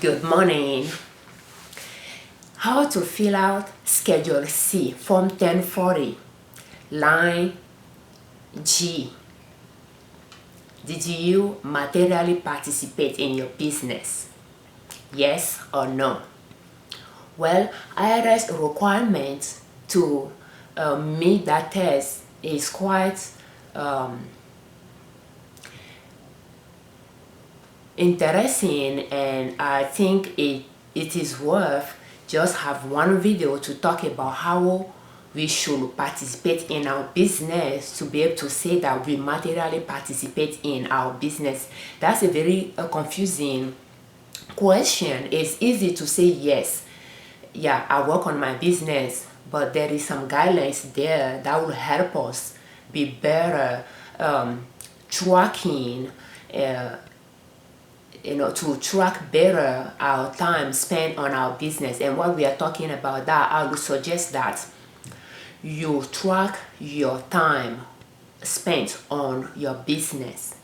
Good morning. How to fill out Schedule C, Form 1040, line G. Did you materially participate in your business? Yes or no? Well, IRS requirements to meet that test is quite interesting, and I think it is worth just have one video to talk about how we should participate in our business to be able to say that we materially participate in our business. That's a very confusing question. It's easy to say yes, yeah, I work on my business, but there is some guidelines there that will help us be better tracking to track better our time spent on our business. And what we are talking about, that I would suggest that you track your time spent on your business,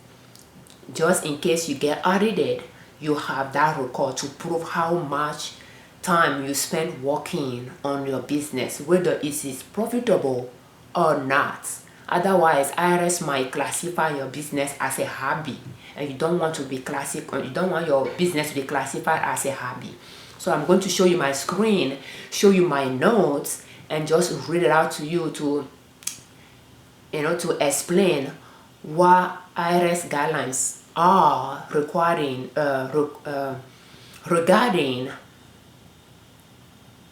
just in case you get audited. You have that record to prove how much time you spend working on your business, whether it is profitable or not. Otherwise, IRS might classify your business as a hobby, and you don't want your business to be classified as a hobby. So I'm going to show you my screen, show you my notes, and just read it out to you to explain what IRS guidelines are requiring regarding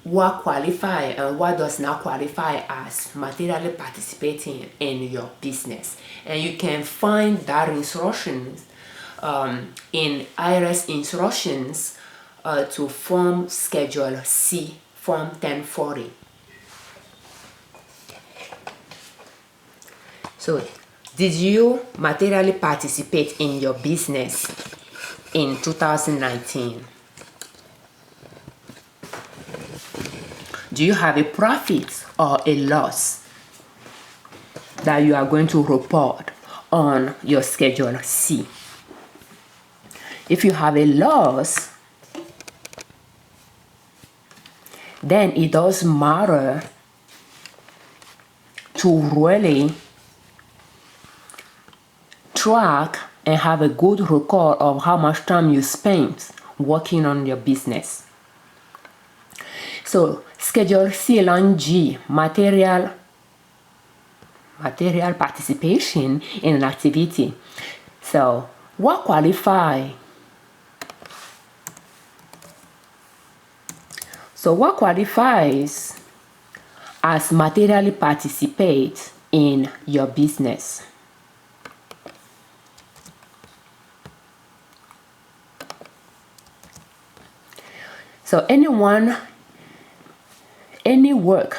what qualify and what does not qualify as materially participating in your business. And you can find that instructions in IRS instructions to form Schedule C, Form 1040. So, did you materially participate in your business in 2019? Do you have a profit or a loss that you are going to report on your Schedule C? If you have a loss, then it does matter to really track and have a good record of how much time you spent working on your business. So, Schedule C, line G, material participation in an activity. So, what qualifies as materially participate in your business? So any work,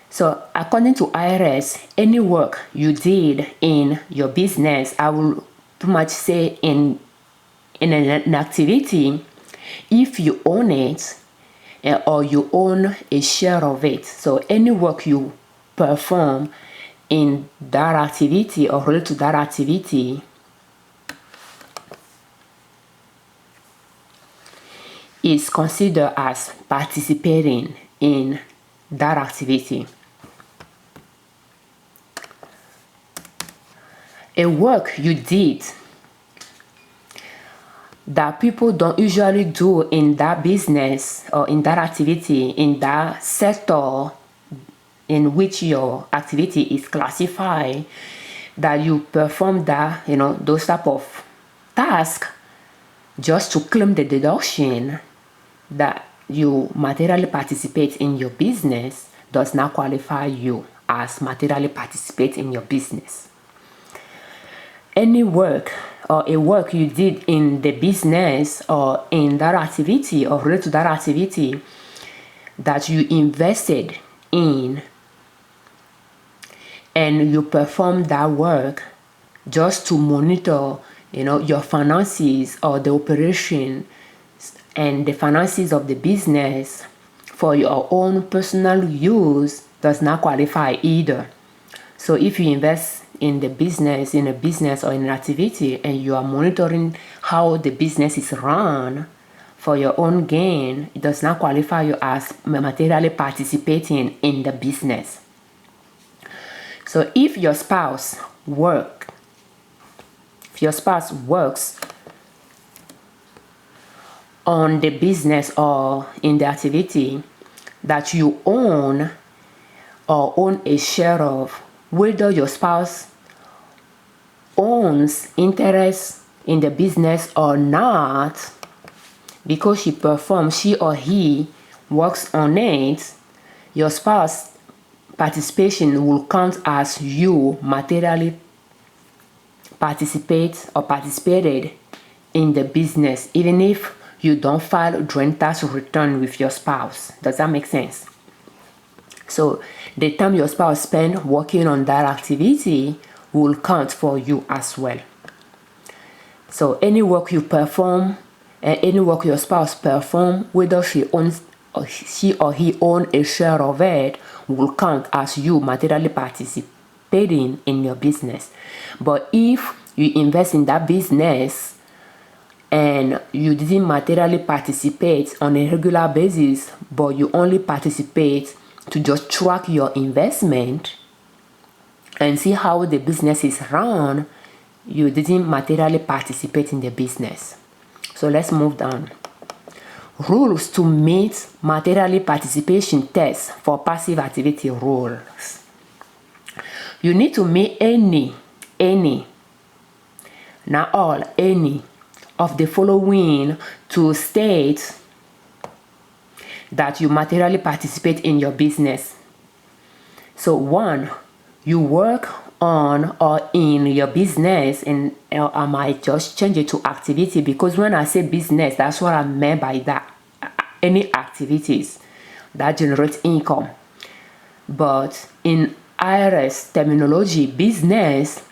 so according to IRS, any work you did in your business, I will pretty much say in an activity, if you own it or you own a share of it. So any work you perform in that activity or related to that activity is considered as participating in that activity. A work you did that people don't usually do in that business or in that activity, in that sector in which your activity is classified, that you perform that, those type of tasks just to claim the deduction that you materially participate in your business, does not qualify you as materially participate in your business. Any work or a work you did in the business or in that activity or related to that activity that you invested in and you perform that work just to monitor your finances or the operation and the finances of the business for your own personal use, does not qualify either. So if you invest in a business or in an activity and you are monitoring how the business is run for your own gain, it does not qualify you as materially participating in the business. So if your spouse works on the business or in the activity that you own or own a share of, whether your spouse owns interest in the business or not, because she or he works on it, your spouse participation will count as you materially participated in the business, even if you don't file joint tax return with your spouse. Does that make sense? So the time your spouse spends working on that activity will count for you as well. So any work you perform and any work your spouse perform, whether she or he own a share of it, will count as you materially participating in your business. But if you invest in that business and you didn't materially participate on a regular basis, but you only participate to just track your investment and see how the business is run, you didn't materially participate in the business. So let's move down. Rules to meet materially participation tests for passive activity rules. You need to meet any, not all, any of the following to state that you materially participate in your business. So 1, you work on or in your business, and I might just change it to activity, because when I say business, that's what I meant by that. Any activities that generate income. But in IRS terminology, business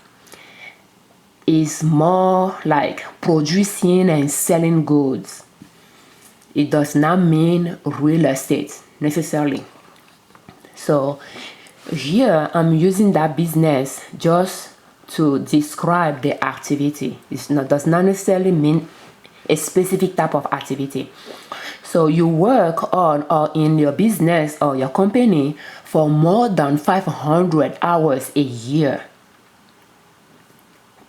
is more like producing and selling goods. It does not mean real estate necessarily. So here I'm using that business just to describe the activity. Does not necessarily mean a specific type of activity. So you work on or in your business or your company for more than 500 hours a year.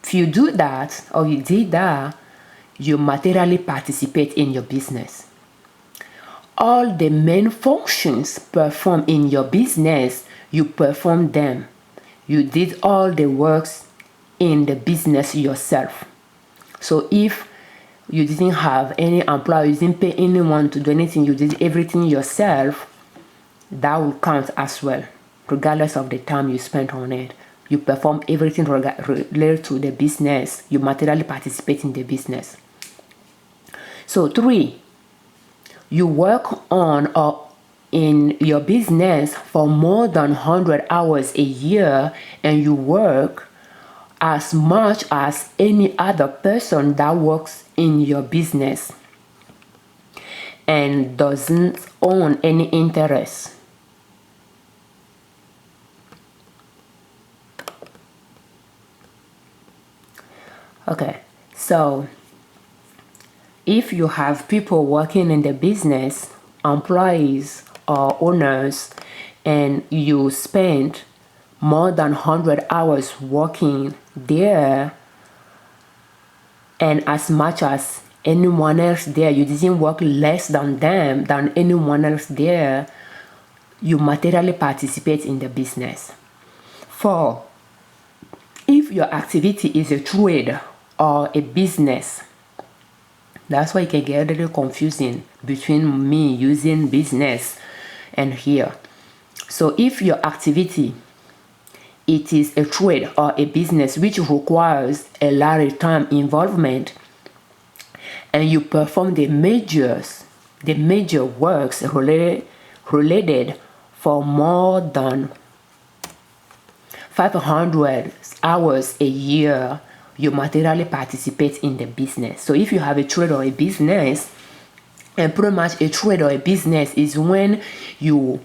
If you do that or you did that, you materially participate in your business. All the main functions performed in your business, you perform them. You did all the works in the business yourself. So if you didn't have any employee, you didn't pay anyone to do anything, you did everything yourself, that will count as well, regardless of the time you spent on it. You perform everything related to the business. You materially participate in the business. So 3, you work on or in your business for more than 100 hours a year, and you work as much as any other person that works in your business and doesn't own any interest. Okay, so if you have people working in the business, employees or owners, and you spend more than 100 hours working there, and as much as anyone else there, you didn't work less than them, than anyone else there, you materially participate in the business. 4, if your activity is a trade or a business, that's why it can get a little confusing between me using business and here. So if your activity, it is a trade or a business which requires a lot of time involvement, and you perform the major works related for more than 500 hours a year, you materially participate in the business. So if you have a trade or a business, and pretty much a trade or a business is when you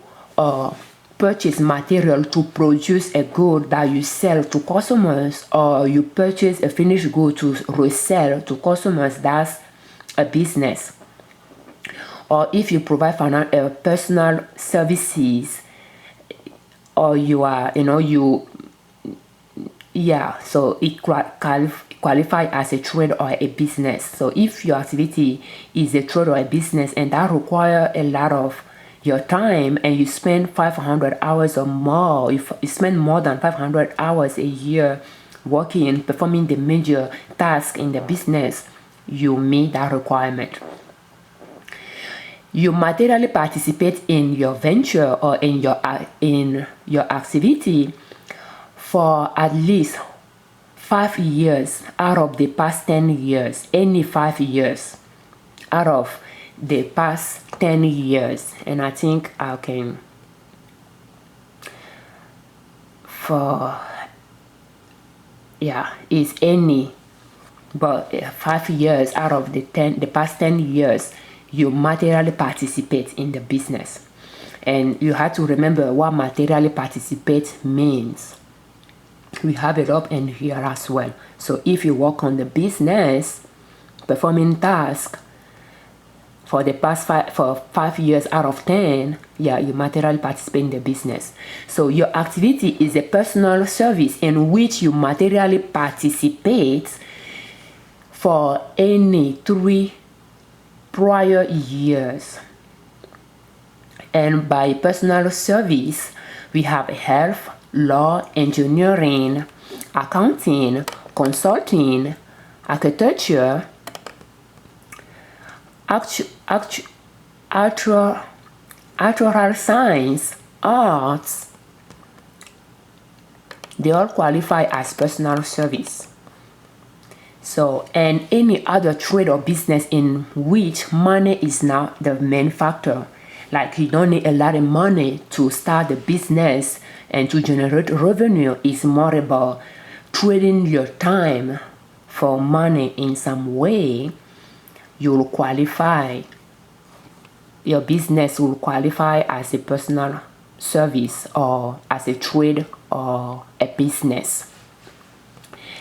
purchase material to produce a good that you sell to customers, or you purchase a finished good to resell to customers. That's a business. or if you provide personal services, or you are, so it qualify as a trade or a business. So if your activity is a trade or a business and that require a lot of your time, and you spend 500 hours or more, if you spend more than 500 hours a year working, performing the major task in the business, you meet that requirement. You materially participate in your venture or in your activity for at least 5 years out of the past 10 years, any 5 years out of the past 10 years. And I think I can, is any, but 5 years out of the past 10 years, you materially participate in the business. And you have to remember what materially participate means. We have it up in here as well. So if you work on the business, performing tasks for the past 5 years out of 10, you materially participate in the business. So your activity is a personal service in which you materially participate for any 3 prior years. And by personal service, we have health, law, engineering, accounting, consulting, architecture, actuarial science, arts. They all qualify as personal service. So, and any other trade or business in which money is not the main factor. Like you don't need a lot of money to start a business and to generate revenue. Is more about trading your time for money in some way. You'll qualify, your business will qualify as a personal service or as a trade or a business.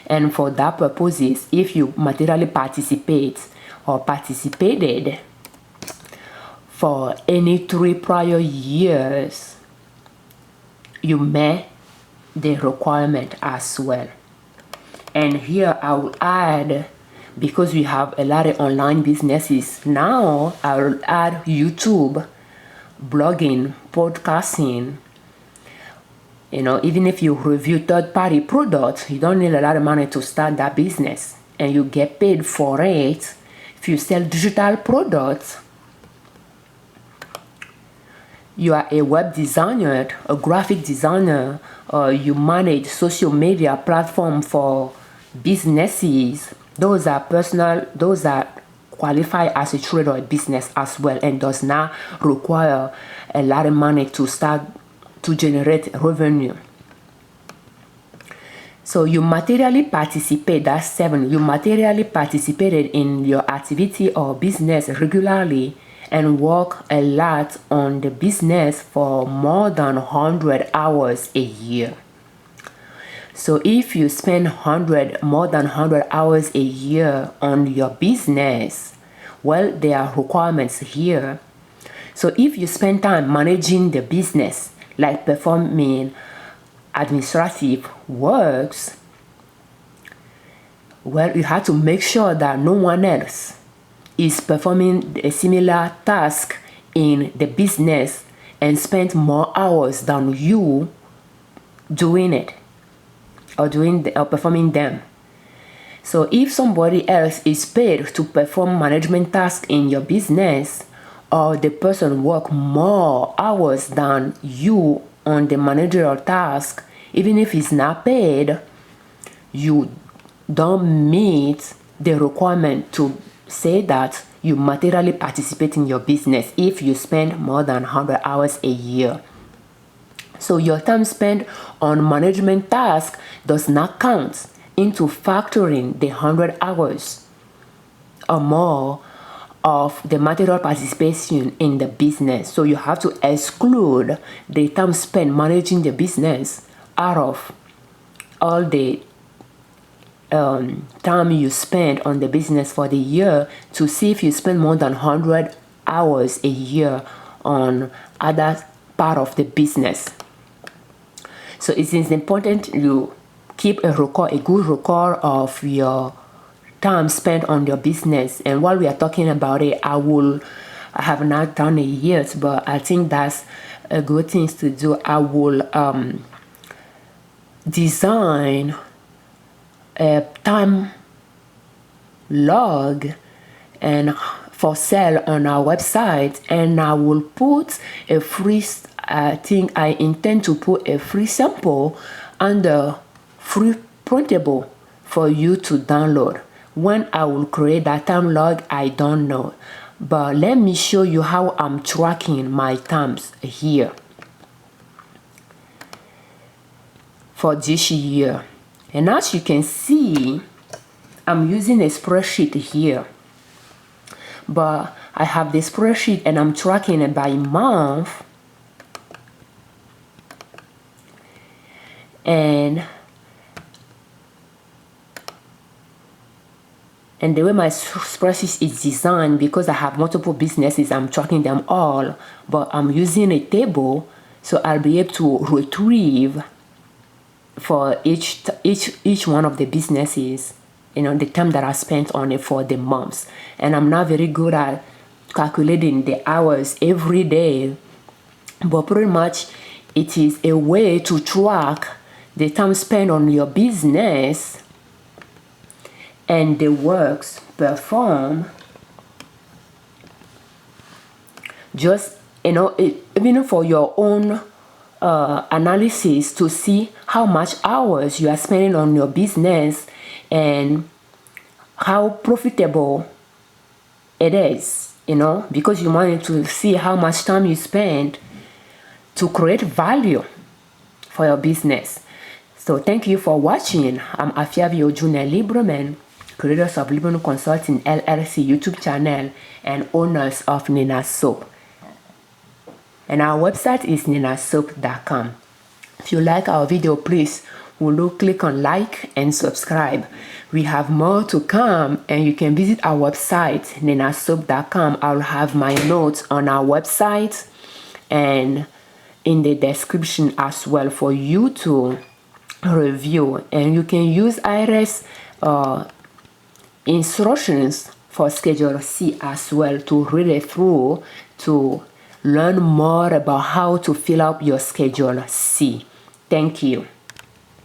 And for that purposes, if you materially participate or participated for any 3 prior years, you met the requirement as well. And here I will add, because we have a lot of online businesses now, I will add YouTube, blogging, podcasting. Even if you review third-party products, you don't need a lot of money to start that business, and you get paid for it. If you sell digital products, you are a web designer, a graphic designer, or you manage social media platform for businesses. Those are qualify as a trade or a business as well, and does not require a lot of money to start to generate revenue. So you materially participate, that's 7. You materially participated in your activity or business regularly and work a lot on the business for more than 100 hours a year. So if you spend more than 100 hours a year on your business, well, there are requirements here. So if you spend time managing the business, like performing administrative works, well, you have to make sure that no one else is performing a similar task in the business and spend more hours than you doing it or performing them. So if somebody else is paid to perform management tasks in your business, or the person work more hours than you on the managerial task, even if he's not paid, you don't meet the requirement to say that you materially participate in your business if you spend more than 100 hours a year. So your time spent on management tasks does not count into factoring the 100 hours or more of the material participation in the business. So you have to exclude the time spent managing the business out of all the time you spend on the business for the year to see if you spend more than 100 hours a year on other part of the business. So it is important you keep a good record of your time spent on your business. And while we are talking about it, I have not done it yet, but I think that's a good thing to do. I will design a time log and for sale on our website, and I will put a free I intend to put a free sample under free printable for you to download. When I will create that time log, I don't know, but let me show you how I'm tracking my times here for this year. And as you can see, I'm using a spreadsheet here, but I have the spreadsheet and I'm tracking it by month. And the way my spreadsheet is designed, because I have multiple businesses, I'm tracking them all, but I'm using a table, so I'll be able to retrieve for each one of the businesses, the time that I spent on it for the months. And I'm not very good at calculating the hours every day, but pretty much it is a way to track the time spent on your business and the works performed. Just even for your own analysis, to see how much hours you are spending on your business and how profitable it is, because you wanted to see how much time you spend to create value for your business. So thank you for watching. I'm Afiavio Junior Liberman, creators of Liberman Consulting L.L.C YouTube channel and owners of Nina Soap. And our website is ninasoap.com. If you like our video, please click on like and subscribe. We have more to come, and you can visit our website ninasoap.com. I'll have my notes on our website and in the description as well for you to review. And you can use IRS instructions for Schedule C as well to read it through to learn more about how to fill up your Schedule C. Thank you.